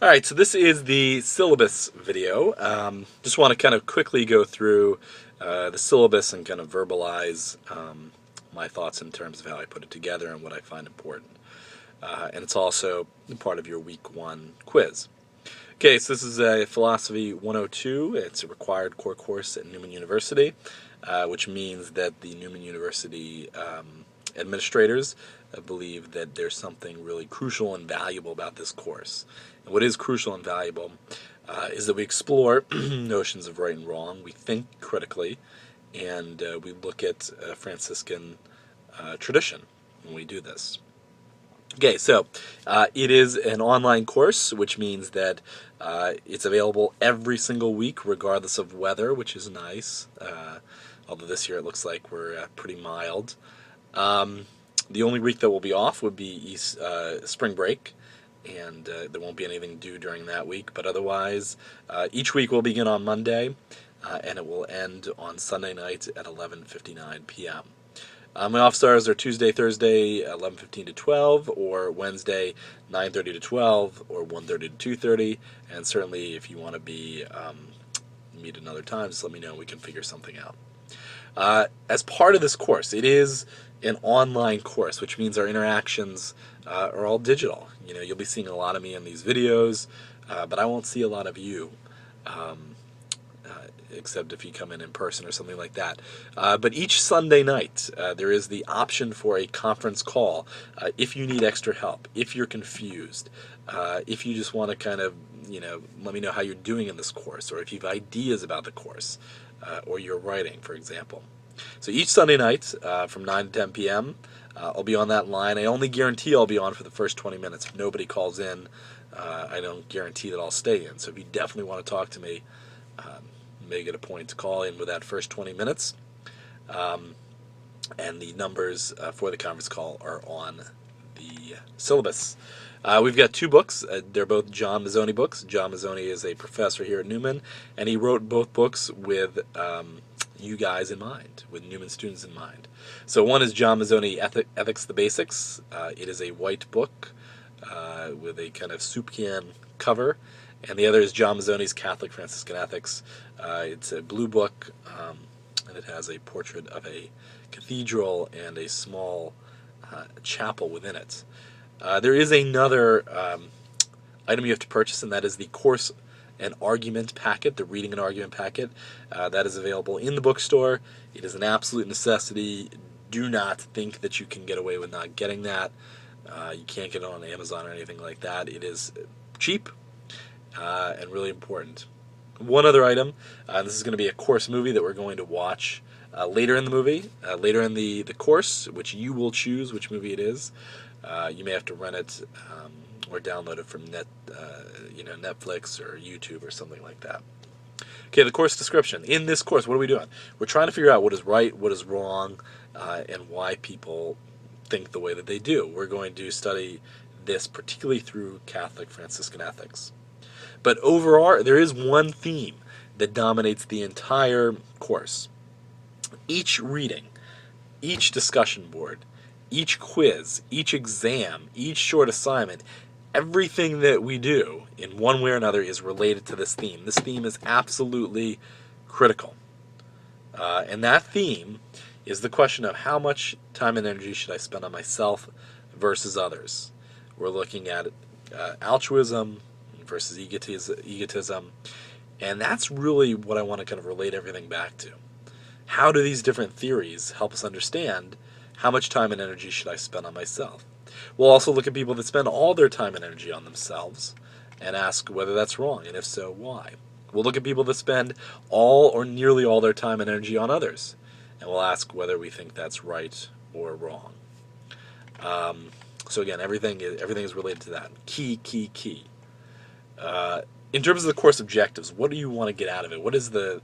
All right, so this is the syllabus video. Just want to kind of quickly go through the syllabus and kind of verbalize my thoughts in terms of how I put it together and what I find important. And it's also part of your week one quiz. Okay, so this is a Philosophy 102. It's a required core course at Newman University, which means that the Newman University administrators believe that there's something really crucial and valuable about this course. And what is crucial and valuable is that we explore notions of right and wrong, we think critically, and we look at Franciscan tradition when we do this. Okay, so it is an online course, which means that it's available every single week, regardless of weather, which is nice. Although this year it looks like we're pretty mild. The only week that will be off would be spring break, and there won't be anything due during that week. But otherwise, each week will begin on Monday, and it will end on Sunday night at 11:59 p.m. My off stars are Tuesday, Thursday, 11:15 to 12, or Wednesday, 9:30 to 12, or 1:30 to 2:30. And certainly, if you want to meet another time, just let me know. We can figure something out. As part of this course, it is an online course, which means our interactions are all digital. You know, you'll be seeing a lot of me in these videos, but I won't see a lot of you. Except if you come in person or something like that. But each Sunday night, there is the option for a conference call if you need extra help, if you're confused, if you just want to kind of, let me know how you're doing in this course, or if you have ideas about the course, or your writing, for example. So each Sunday night from 9 to 10 p.m., I'll be on that line. I only guarantee I'll be on for the first 20 minutes. If nobody calls in, I don't guarantee that I'll stay in. So if you definitely want to talk to me, make it a point to call in with that first 20 minutes. And the numbers for the conference call are on the syllabus. We've got two books. They're both John Mazzoni books. John Mazzoni is a professor here at Newman, and he wrote both books with you guys in mind, with Newman students in mind. So one is John Mazzoni, Ethics, the Basics. It is a white book with a kind of soup can cover. And the other is John Mazzoni's Catholic Franciscan Ethics. It's a blue book, and it has a portrait of a cathedral and a small chapel within it. There is another item you have to purchase, and that is the course and argument packet, the reading and argument packet. That is available in the bookstore. It is an absolute necessity. Do not think that you can get away with not getting that. You can't get it on Amazon or anything like that. It is cheap and really important. One other item, this is going to be a course movie that we're going to watch later in the movie, later in the course, which you will choose which movie it is. You may have to rent it or download it from Netflix or YouTube or something like that. Okay, the course description. In this course, what are we doing? We're trying to figure out what is right, what is wrong, and why people think the way that they do. We're going to study this particularly through Catholic Franciscan ethics. But overall, there is one theme that dominates the entire course. Each reading, each discussion board, each quiz, each exam, each short assignment, everything that we do in one way or another is related to this theme. This theme is absolutely critical. And that theme is the question of how much time and energy should I spend on myself versus others. We're looking at altruism versus egotism, and that's really what I want to kind of relate everything back to. How do these different theories help us understand how much time and energy should I spend on myself? We'll also look at people that spend all their time and energy on themselves and ask whether that's wrong, and if so, why. We'll look at people that spend all or nearly all their time and energy on others, and we'll ask whether we think that's right or wrong. So again, everything is related to that. Key. In terms of the course objectives, what do you want to get out of it? What is the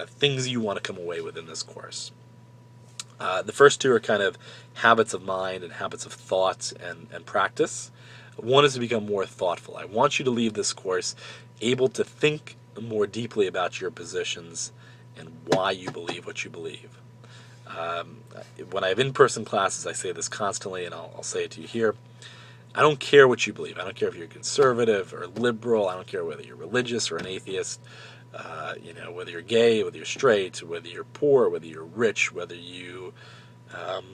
things you want to come away with in this course? The first two are kind of habits of mind and habits of thought and practice. One is to become more thoughtful. I want you to leave this course able to think more deeply about your positions and why you believe what you believe. When I have in-person classes, I say this constantly, and I'll say it to you here. I don't care what you believe. I don't care if you're conservative or liberal. I don't care whether you're religious or an atheist. Whether you're gay, whether you're straight, whether you're poor, whether you're rich, whether you, um,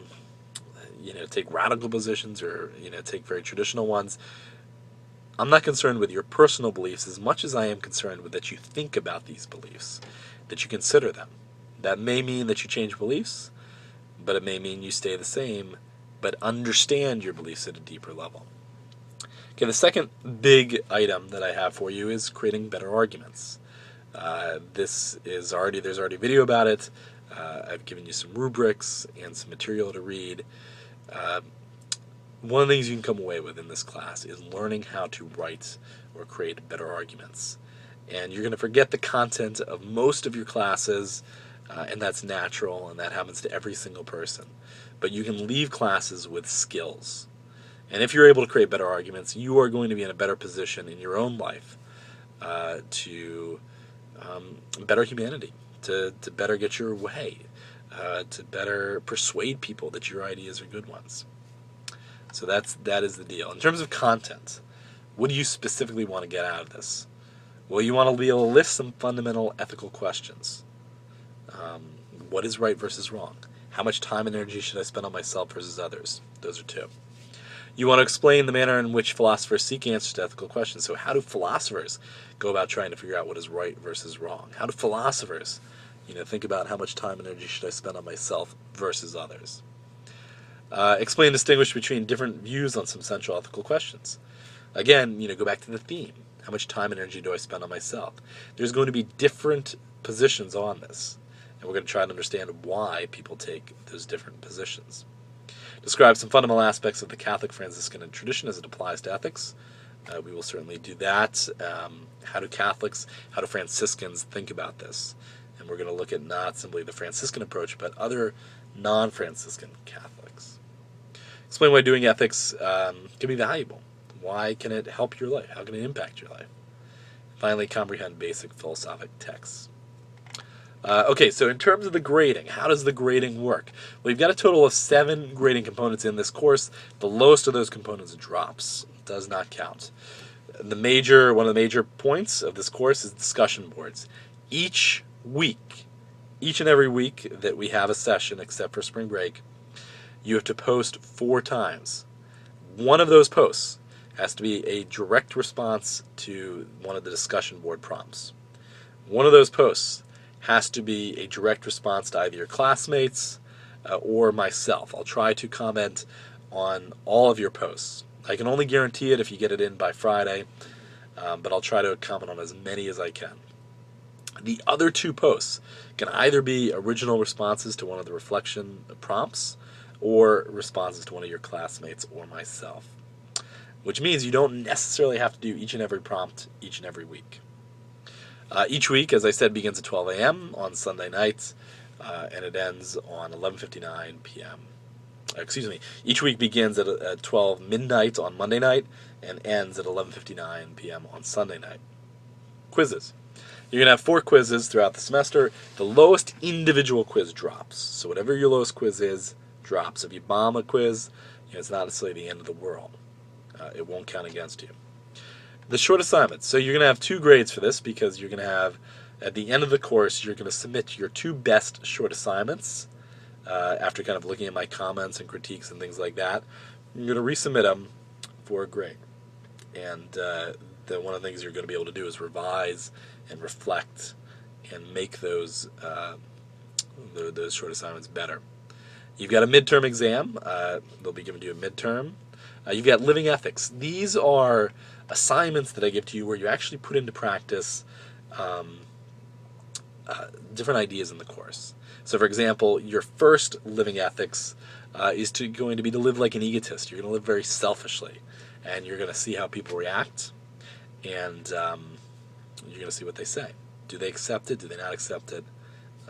take radical positions or, take very traditional ones. I'm not concerned with your personal beliefs as much as I am concerned with that you think about these beliefs, that you consider them. That may mean that you change beliefs, but it may mean you stay the same, but understand your beliefs at a deeper level. Okay, the second big item that I have for you is creating better arguments. There's already a video about it. I've given you some rubrics and some material to read. One of the things you can come away with in this class is learning how to write or create better arguments. And you're going to forget the content of most of your classes, and that's natural, and that happens to every single person. But you can leave classes with skills. And if you're able to create better arguments, you are going to be in a better position in your own life to better humanity, to better get your way, to better persuade people that your ideas are good ones. So that is the deal. In terms of content, what do you specifically want to get out of this? Well, you want to be able to list some fundamental ethical questions. What is right versus wrong? How much time and energy should I spend on myself versus others? Those are two. You want to explain the manner in which philosophers seek answers to ethical questions. So how do philosophers go about trying to figure out what is right versus wrong? How do philosophers, think about how much time and energy should I spend on myself versus others? Explain and distinguish between different views on some central ethical questions. Again, go back to the theme. How much time and energy do I spend on myself? There's going to be different positions on this, and we're going to try to understand why people take those different positions. Describe some fundamental aspects of the Catholic Franciscan tradition as it applies to ethics. We will certainly do that. How do Franciscans think about this? And we're going to look at not simply the Franciscan approach, but other non-Franciscan Catholics. Explain why doing ethics can be valuable. Why can it help your life? How can it impact your life? Finally, comprehend basic philosophic texts. Okay, so in terms of the grading, how does the grading work? Well, you've got a total of 7 grading components in this course. The lowest of those components drops. Does not count. One of the major points of this course is discussion boards. Each and every week that we have a session, except for spring break, you have to post 4 times. One of those posts has to be a direct response to one of the discussion board prompts. One of those posts has to be a direct response to either your classmates or myself. I'll try to comment on all of your posts. I can only guarantee it if you get it in by Friday, but I'll try to comment on as many as I can. The other 2 posts can either be original responses to one of the reflection prompts or responses to one of your classmates or myself, which means you don't necessarily have to do each and every prompt each and every week. Each week, as I said, begins at 12 a.m. on Sunday nights, and it ends on 11:59 p.m. Each week begins at 12 midnight on Monday night and ends at 11:59 p.m. on Sunday night. Quizzes. You're going to have 4 quizzes throughout the semester. The lowest individual quiz drops. So whatever your lowest quiz is, drops. If you bomb a quiz, it's not necessarily the end of the world. It won't count against you. The short assignments. So you're going to have 2 grades for this because you're going to have, at the end of the course, you're going to submit your 2 best short assignments after kind of looking at my comments and critiques and things like that. You're going to resubmit them for a grade. And one of the things you're going to be able to do is revise and reflect and make those short assignments better. You've got a midterm exam. They'll be given to you a midterm. You've got living ethics. These are assignments that I give to you where you actually put into practice different ideas in the course. So, for example, your first living ethics is going to be to live like an egotist. You're going to live very selfishly, and you're going to see how people react, and you're going to see what they say. Do they accept it? Do they not accept it?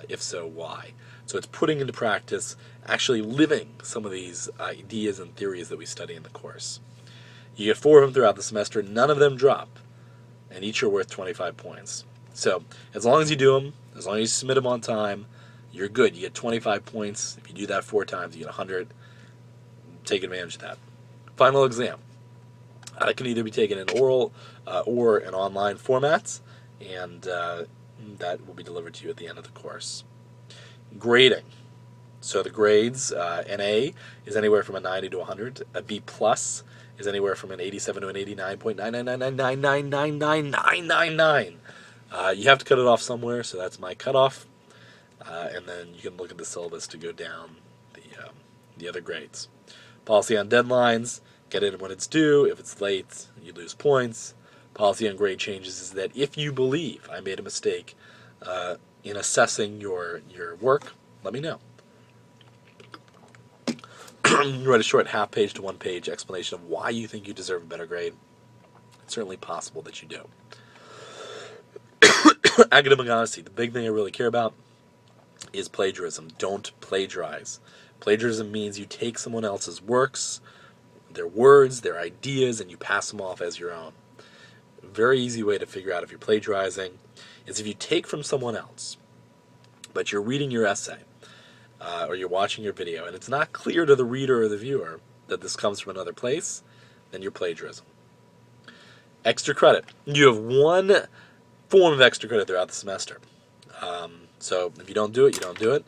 If so, why? So it's putting into practice, actually living some of these ideas and theories that we study in the course. You get 4 of them throughout the semester. None of them drop, and each are worth 25 points. So as long as you do them, as long as you submit them on time, you're good. You get 25 points. If you do that 4 times, you get 100. Take advantage of that. Final exam. It can either be taken in oral or in online formats, and that will be delivered to you at the end of the course. Grading. So the grades, an A is anywhere from a 90 to 100. A B plus is anywhere from an 87 to an 89.999999999. You have to cut it off somewhere, so that's my cutoff. And then you can look at the syllabus to go down the other grades. Policy on deadlines, get in when it's due. If it's late, you lose points. Policy on grade changes is that if you believe I made a mistake in assessing your work, let me know. Write a short half-page to one-page explanation of why you think you deserve a better grade. It's certainly possible that you do. Academic honesty. The big thing I really care about is plagiarism. Don't plagiarize. Plagiarism means you take someone else's works, their words, their ideas, and you pass them off as your own. A very easy way to figure out if you're plagiarizing is if you take from someone else, but you're reading your essay, or you're watching your video, and it's not clear to the reader or the viewer that this comes from another place, then you're plagiarism. Extra credit. You have one form of extra credit throughout the semester. So if you don't do it, you don't do it.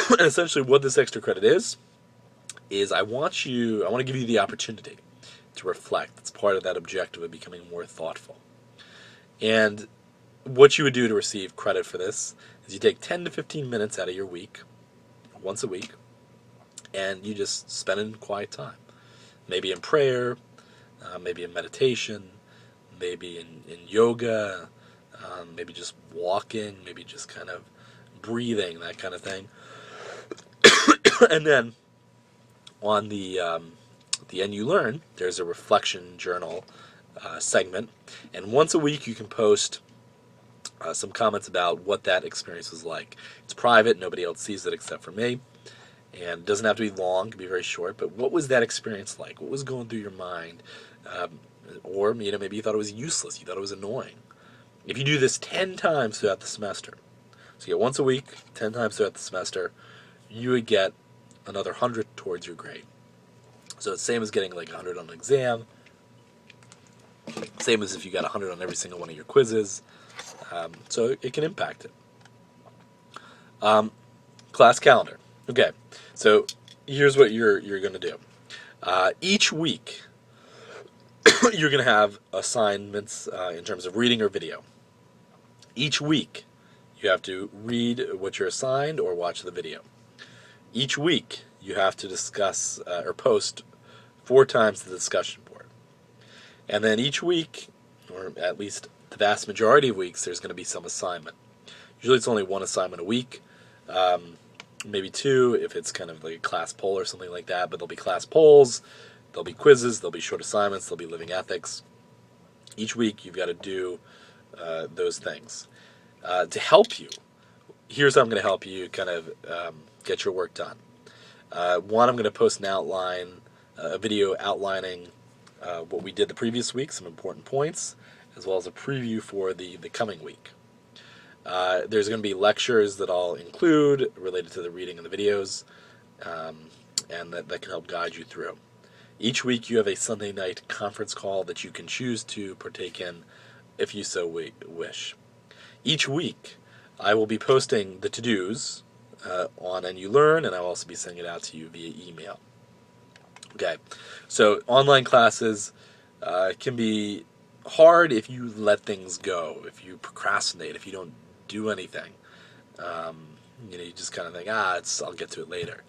And essentially what this extra credit is I want to give you the opportunity to reflect. It's part of that objective of becoming more thoughtful. And what you would do to receive credit for this is you take 10 to 15 minutes out of your week, once a week, and you just spend it in quiet time. Maybe in prayer, maybe in meditation, maybe in yoga, maybe just walking, maybe just kind of breathing, that kind of thing. And then on the NU Learn, there's a reflection journal segment, and once a week you can post some comments about what that experience was like. It's private, nobody else sees it except for me, and it doesn't have to be long, it can be very short, but what was that experience like? What was going through your mind? Or maybe you thought it was useless, you thought it was annoying. If you do this 10 times throughout the semester, so you get once a week, 10 times throughout the semester, you would get another 100 towards your grade. So it's the same as getting like 100 on an exam, same as if you got 100 on every single one of your quizzes. So it can impact it. Class calendar. Okay, so here's what you're going to do. Each week, you're going to have assignments in terms of reading or video. Each week, you have to read what you're assigned or watch the video. Each week, you have to discuss or post 4 times the discussion board. And then each week, or at least the vast majority of weeks, there's going to be some assignment. Usually it's only 1 assignment a week, maybe 2 if it's kind of like a class poll or something like that, but there'll be class polls, there'll be quizzes, there'll be short assignments, there'll be living ethics. Each week you've got to do those things. To help you, here's how I'm going to help you kind of get your work done. One, I'm going to post an outline, a video outlining what we did the previous week, some important points, as well as a preview for the coming week. There's going to be lectures that I'll include related to the reading and the videos, and that can help guide you through. Each week you have a Sunday night conference call that you can choose to partake in if you so wish. Each week I will be posting the to-dos on NU Learn, and I'll also be sending it out to you via email. Okay, so online classes can be hard if you let things go, if you procrastinate, if you don't do anything. You just kind of think, I'll get to it later.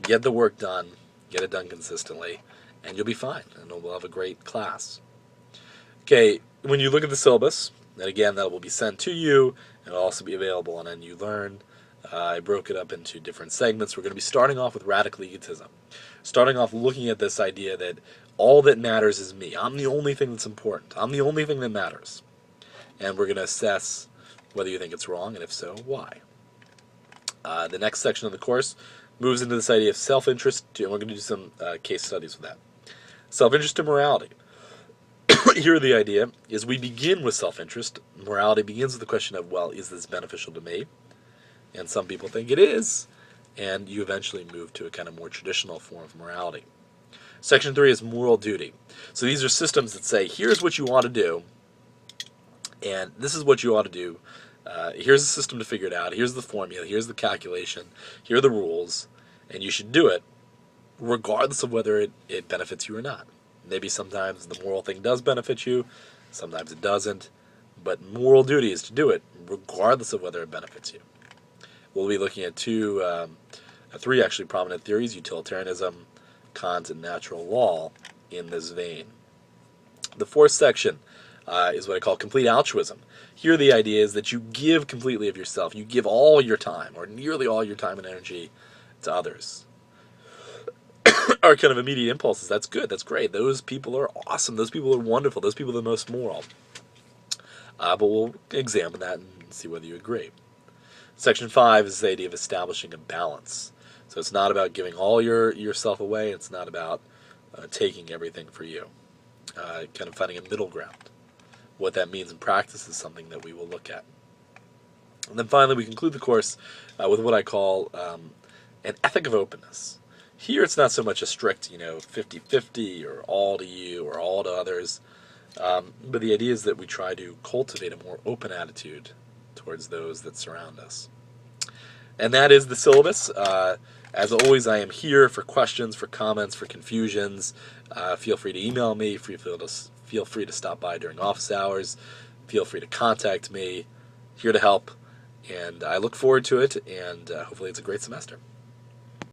Get the work done, get it done consistently, and you'll be fine, and we'll have a great class. Okay, when you look at the syllabus, and again, that will be sent to you, and it'll also be available on NU Learn. I broke it up into different segments. We're going to be starting off with radical egotism. Starting off looking at this idea that all that matters is me. I'm the only thing that's important. I'm the only thing that matters. And we're going to assess whether you think it's wrong, and if so, why. The next section of the course moves into this idea of self-interest, and we're going to do some case studies with that. Self-interest and morality. Here the idea is we begin with self-interest. Morality begins with the question of, well, is this beneficial to me? And some people think it is, and you eventually move to a kind of more traditional form of morality. Section 3 is moral duty. So these are systems that say, here's what you ought to do, and this is what you ought to do. Here's the system to figure it out. Here's the formula. Here's the calculation. Here are the rules, and you should do it regardless of whether it benefits you or not. Maybe sometimes the moral thing does benefit you, sometimes it doesn't, but moral duty is to do it regardless of whether it benefits you. We'll be looking at three actually prominent theories: utilitarianism, Kant, and natural law in this vein. The fourth section is what I call complete altruism. Here the idea is that you give completely of yourself. You give all your time, or nearly all your time and energy, to others. Our kind of immediate impulses, that's good, that's great. Those people are awesome. Those people are wonderful. Those people are the most moral. But we'll examine that and see whether you agree. Section 5 is the idea of establishing a balance. So it's not about giving all yourself away. It's not about taking everything for you. Kind of finding a middle ground. What that means in practice is something that we will look at. And then finally, we conclude the course with what I call an ethic of openness. Here it's not so much a strict, 50-50 or all to you or all to others, but the idea is that we try to cultivate a more open attitude towards those that surround us. And that is the syllabus. As always, I am here for questions, for comments, for confusions. Feel free to email me. Feel free to stop by during office hours. Feel free to contact me. Here to help. And I look forward to it, and hopefully it's a great semester.